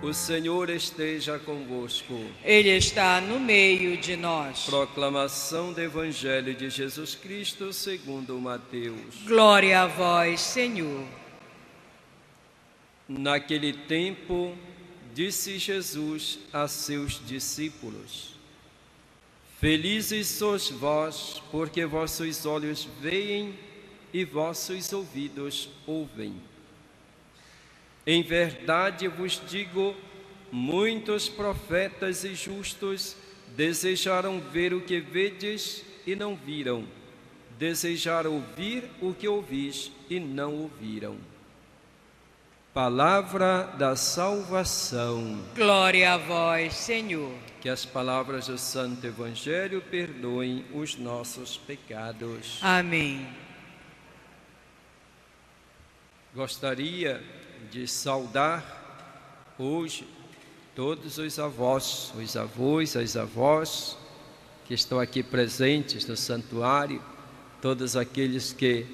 O Senhor esteja convosco. Ele está no meio de nós. Proclamação do Evangelho de Jesus Cristo segundo Mateus. Glória a vós, Senhor. Naquele tempo, disse Jesus a seus discípulos: Felizes sois vós, porque vossos olhos veem e vossos ouvidos ouvem. Em verdade vos digo, muitos profetas e justos desejaram ver o que vedes e não viram, desejaram ouvir o que ouvis e não ouviram. Palavra da salvação. Glória a vós, Senhor. Que as palavras do Santo Evangelho perdoem os nossos pecados. Amém. Gostaria de saudar hoje todos os avós, as avós que estão aqui presentes no santuário, todos aqueles que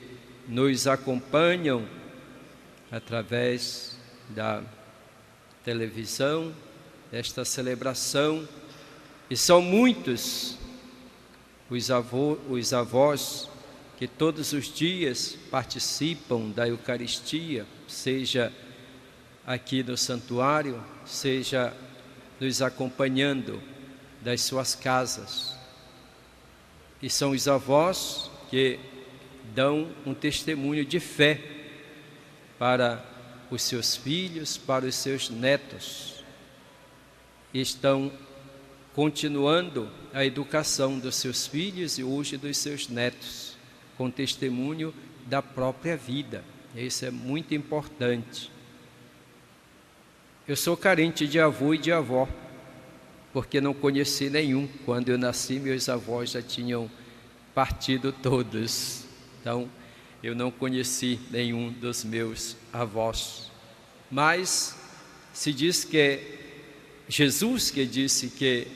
nos acompanham através da televisão, desta celebração, e são muitos os avós que todos os dias participam da Eucaristia, seja aqui no santuário, seja nos acompanhando das suas casas. E são os avós que dão um testemunho de fé para os seus filhos, para os seus netos. E estão continuando a educação dos seus filhos e hoje dos seus netos, com testemunho da própria vida. Isso é muito importante. Eu sou carente de avô e de avó, porque não conheci nenhum. Quando eu nasci, meus avós já tinham partido todos. Então, eu não conheci nenhum dos meus avós. Mas se diz que é Jesus que disse que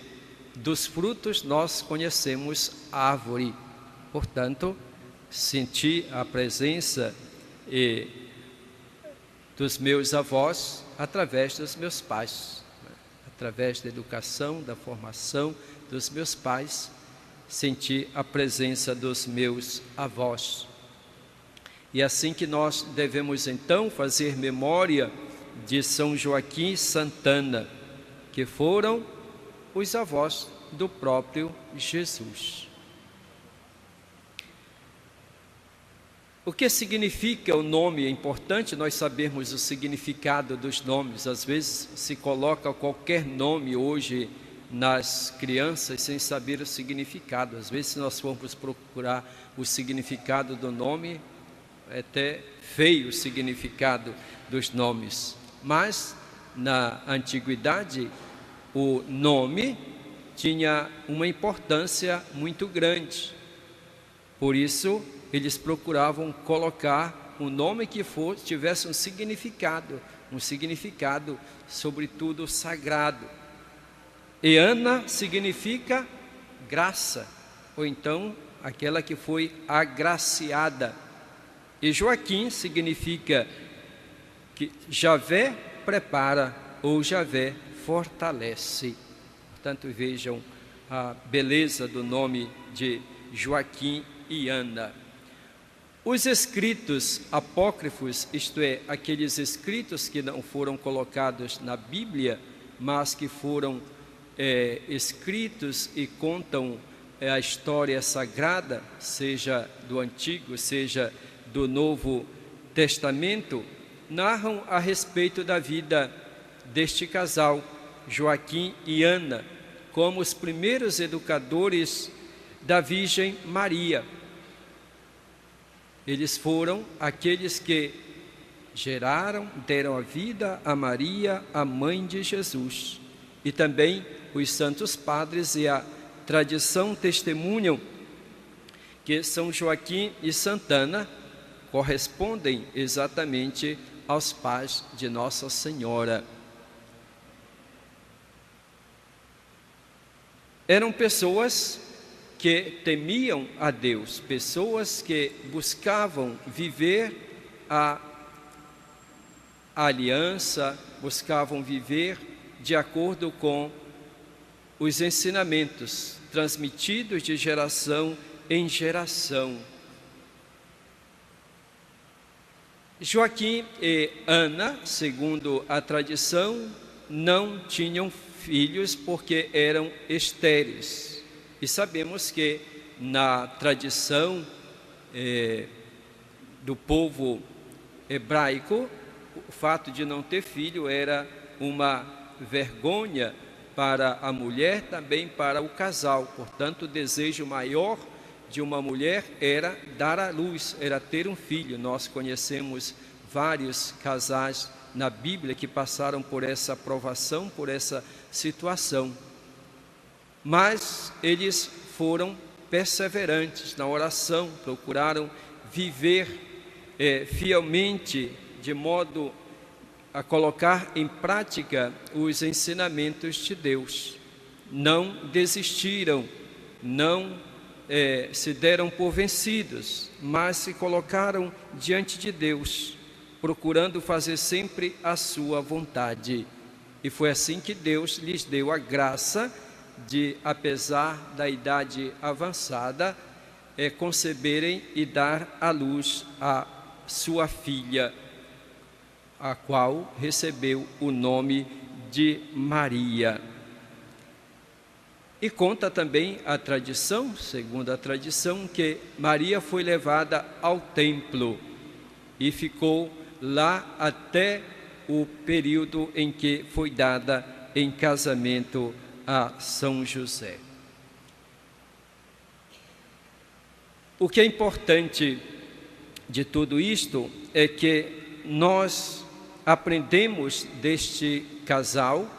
dos frutos nós conhecemos a árvore. Portanto, senti a presença dos meus avós através dos meus pais, através da educação, da formação dos meus pais, senti a presença dos meus avós. E assim que nós devemos então fazer memória de São Joaquim e Santana, que foram os avós do próprio Jesus. O que significa o nome? É importante nós sabermos o significado dos nomes. Às vezes se coloca qualquer nome hoje nas crianças sem saber o significado. Às vezes, se nós formos procurar o significado do nome, é até feio o significado dos nomes. Mas na antiguidade o nome tinha uma importância muito grande. Por isso eles procuravam colocar um nome que tivesse um significado sobretudo sagrado. E Ana significa graça, ou então aquela que foi agraciada. E Joaquim significa que Javé prepara ou Javé fortalece. Portanto, vejam a beleza do nome de Joaquim e Ana. Os escritos apócrifos, isto é, aqueles escritos que não foram colocados na Bíblia, mas que foram escritos e contam a história sagrada, seja do Antigo, seja do Novo Testamento, narram a respeito da vida deste casal, Joaquim e Ana, como os primeiros educadores da Virgem Maria. Eles foram aqueles que geraram, deram a vida a Maria, a mãe de Jesus. E também os santos padres e a tradição testemunham que São Joaquim e Santana correspondem exatamente aos pais de Nossa Senhora. Eram pessoas que temiam a Deus, pessoas que buscavam viver a aliança, buscavam viver de acordo com os ensinamentos transmitidos de geração em geração. Joaquim e Ana, segundo a tradição, não tinham filhos porque eram estéreis. E sabemos que na tradição do povo hebraico, o fato de não ter filho era uma vergonha para a mulher, também para o casal. Portanto, o desejo maior de uma mulher era dar à luz, era ter um filho. Nós conhecemos vários casais na Bíblia que passaram por essa provação, por essa situação. Mas eles foram perseverantes na oração, procuraram viver fielmente, de modo a colocar em prática os ensinamentos de Deus. Não desistiram, não se deram por vencidos, mas se colocaram diante de Deus, procurando fazer sempre a sua vontade. E foi assim que Deus lhes deu a graça de, apesar da idade avançada, conceberem e dar à luz a sua filha, a qual recebeu o nome de Maria. E conta também a tradição, segundo a tradição, que Maria foi levada ao templo e ficou lá até o período em que foi dada em casamento a São José. O que é importante de tudo isto é que nós aprendemos deste casal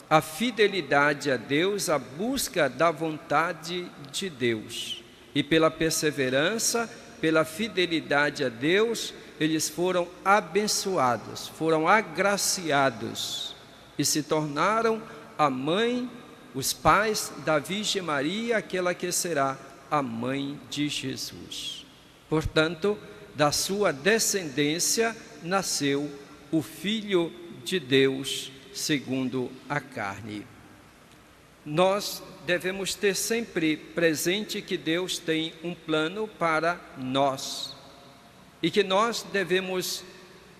a fidelidade a Deus, a busca da vontade de Deus. E pela perseverança, pela fidelidade a Deus, eles foram abençoados, foram agraciados e se tornaram a mãe, os pais da Virgem Maria, aquela que será a mãe de Jesus. Portanto, da sua descendência nasceu o Filho de Deus segundo a carne. Nós devemos ter sempre presente que Deus tem um plano para nós e que nós devemos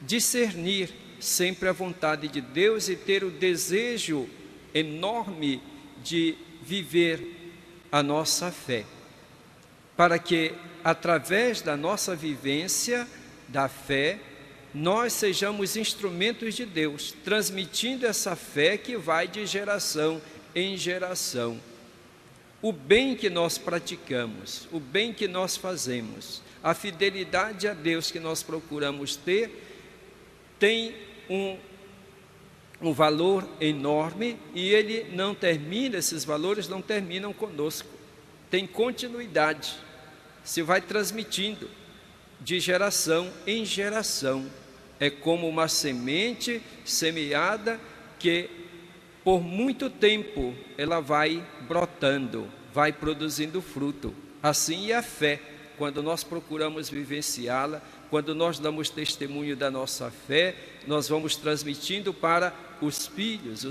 discernir sempre a vontade de Deus e ter o desejo enorme de viver a nossa fé, para que através da nossa vivência da fé nós sejamos instrumentos de Deus, transmitindo essa fé que vai de geração em geração. O bem que nós praticamos, o bem que nós fazemos, a fidelidade a Deus que nós procuramos ter, tem um valor enorme e ele não termina, esses valores não terminam conosco, tem continuidade, se vai transmitindo de geração em geração. É como uma semente semeada que por muito tempo ela vai brotando, vai produzindo fruto. Assim é a fé, quando nós procuramos vivenciá-la, quando nós damos testemunho da nossa fé, nós vamos transmitindo para os filhos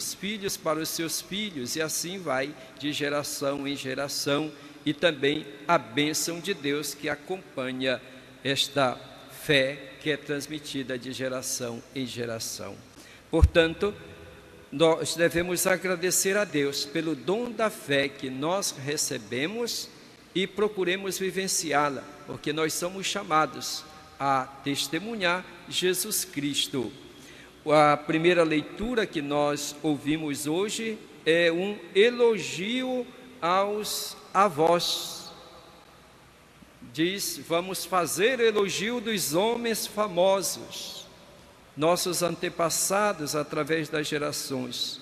para os seus filhos, e assim vai de geração em geração, e também a bênção de Deus que acompanha esta fé que é transmitida de geração em geração. Portanto, nós devemos agradecer a Deus pelo dom da fé que nós recebemos e procuremos vivenciá-la, porque nós somos chamados a testemunhar Jesus Cristo. A primeira leitura que nós ouvimos hoje é um elogio aos avós. Diz: vamos fazer elogio dos homens famosos, nossos antepassados através das gerações.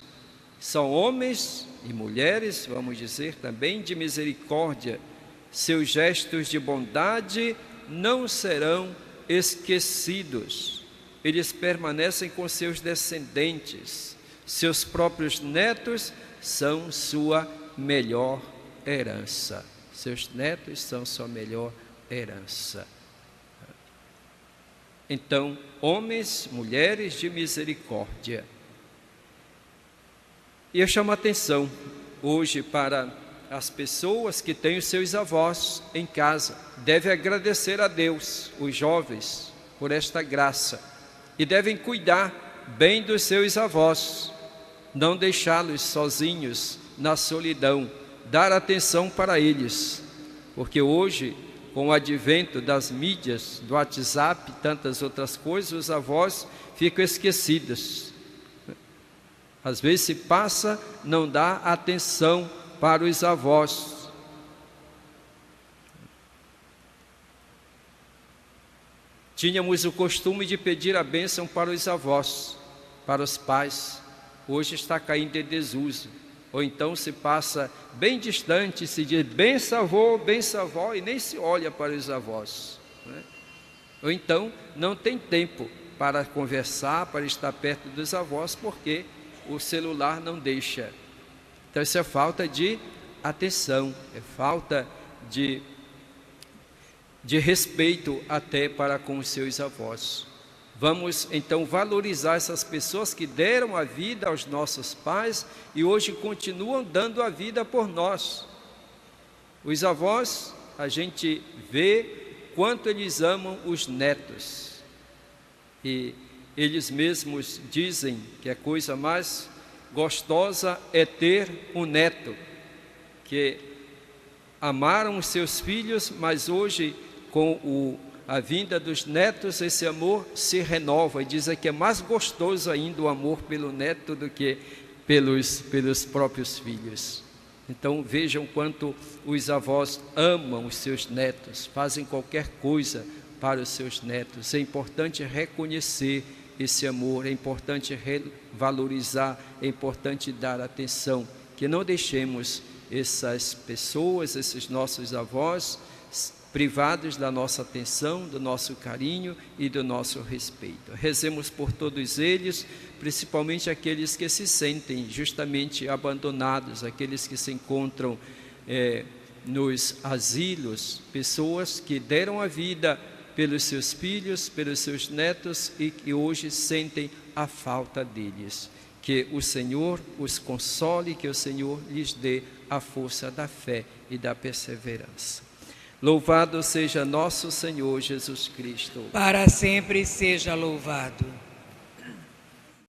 São homens e mulheres, vamos dizer também, de misericórdia. Seus gestos de bondade não serão esquecidos. Eles permanecem com seus descendentes. Seus próprios netos são sua melhor herança. Seus netos são sua melhor herança. Então, homens, mulheres de misericórdia. E eu chamo a atenção hoje para as pessoas que têm os seus avós em casa. Devem agradecer a Deus, os jovens, por esta graça. E devem cuidar bem dos seus avós, não deixá-los sozinhos na solidão, dar atenção para eles. Porque hoje, com o advento das mídias, do WhatsApp e tantas outras coisas, os avós ficam esquecidos. Às vezes se passa, não dá atenção para os avós. Tínhamos o costume de pedir a bênção para os avós, para os pais. Hoje está caindo em desuso. Ou então se passa bem distante, se diz benção avô, benção avó, e nem se olha para os avós, né? Ou então não tem tempo para conversar, para estar perto dos avós, porque o celular não deixa. Então isso é falta de atenção, é falta de respeito até para com os seus avós. Vamos então valorizar essas pessoas que deram a vida aos nossos pais e hoje continuam dando a vida por nós. Os avós, a gente vê quanto eles amam os netos. E eles mesmos dizem que a coisa mais gostosa é ter um neto, que amaram os seus filhos, mas hoje com a vinda dos netos, esse amor se renova e dizem que é mais gostoso ainda o amor pelo neto do que pelos próprios filhos. Então vejam quanto os avós amam os seus netos, fazem qualquer coisa para os seus netos. É importante reconhecer esse amor, é importante valorizar, é importante dar atenção, que não deixemos essas pessoas, esses nossos avós, privados da nossa atenção, do nosso carinho e do nosso respeito. Rezemos por todos eles, principalmente aqueles que se sentem justamente abandonados, aqueles que se encontram nos asilos, pessoas que deram a vida pelos seus filhos, pelos seus netos e que hoje sentem a falta deles. Que o Senhor os console, que o Senhor lhes dê a força da fé e da perseverança. Louvado seja nosso Senhor Jesus Cristo. Para sempre seja louvado.